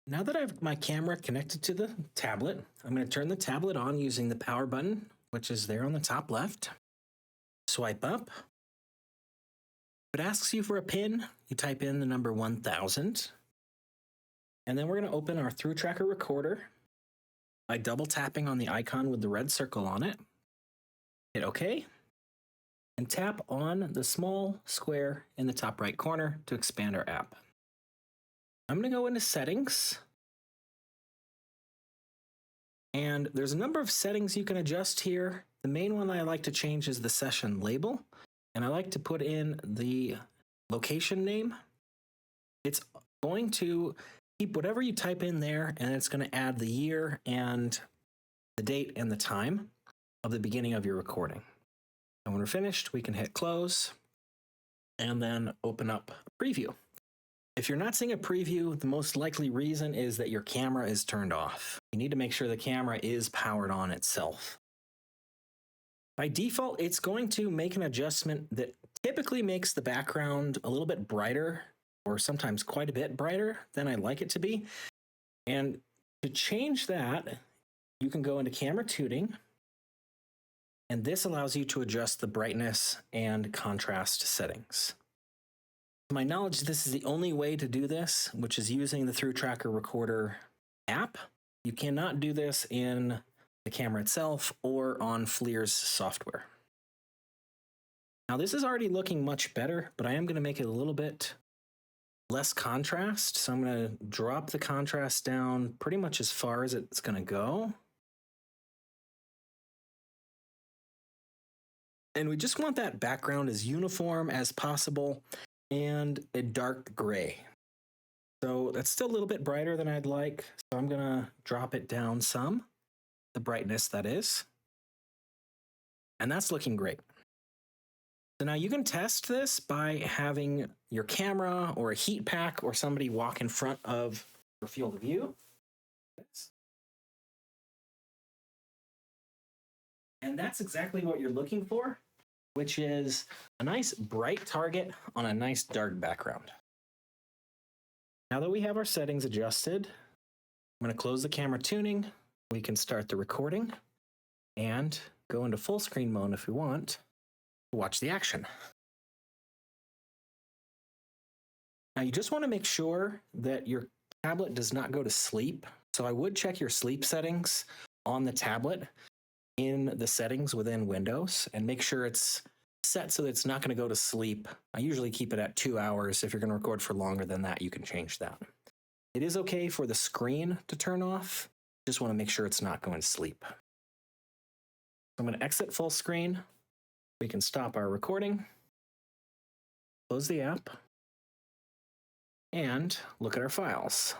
Now that I have my camera connected to the tablet, I'm going to turn the tablet on using the power button, which is there on the top left. Swipe up. If it asks you for a PIN, you type in the number 1000. And then we're going to open our ThruTracker Recorder by double tapping on the icon with the red circle on it. Hit OK. And tap on the small square in the top right corner to expand our app. I'm going to go into Settings. And there's a number of settings you can adjust here. The main one I like to change is the session label. And I like to put in the location name. It's going to keep whatever you type in there, and it's going to add the year and the date and the time of the beginning of your recording. And when we're finished, we can hit close and then open up a preview. If you're not seeing a preview, the most likely reason is that your camera is turned off. You need to make sure the camera is powered on itself. By default, it's going to make an adjustment that typically makes the background a little bit brighter, or sometimes quite a bit brighter than I like it to be. And to change that, you can go into camera tuning, and this allows you to adjust the brightness and contrast settings. To my knowledge, this is the only way to do this, which is using the ThruTracker Recorder app. You cannot do this in the camera itself or on Flir's software. Now this is already looking much better, but I am going to make it a little bit less contrast. So I'm going to drop the contrast down pretty much as far as it's going to go. And we just want that background as uniform as possible and a dark gray. So that's still a little bit brighter than I'd like. So I'm going to drop it down some, the brightness that is. And that's looking great. So now you can test this by having your camera or a heat pack or somebody walk in front of your field of view. And that's exactly what you're looking for, which is a nice bright target on a nice dark background. Now that we have our settings adjusted, I'm going to close the camera tuning. We can start the recording and go into full screen mode if we want to watch the action. Now you just want to make sure that your tablet does not go to sleep. So I would check your sleep settings on the tablet in the settings within Windows and make sure it's set so that it's not going to go to sleep. I usually keep it at 2 hours. If you're going to record for longer than that, you can change that. It is okay for the screen to turn off. Just want to make sure it's not going to sleep. I'm going to exit full screen. We can stop our recording, close the app, and look at our files.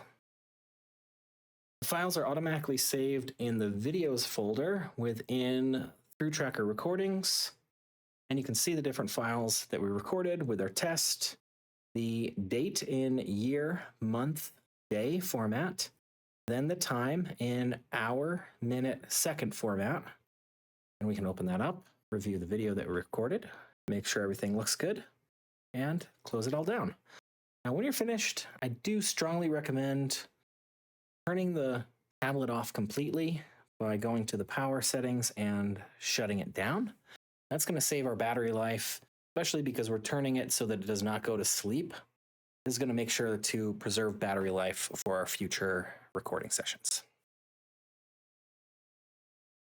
The files are automatically saved in the videos folder within ThruTracker Recordings. And you can see the different files that we recorded with our test, the date in year, month, day format, then the time in hour, minute, second format. And we can open that up, review the video that we recorded, make sure everything looks good, and close it all down. Now, when you're finished, I do strongly recommend turning the tablet off completely by going to the power settings and shutting it down. That's going to save our battery life, especially because we're turning it so that it does not go to sleep. This is going to make sure to preserve battery life for our future recording sessions.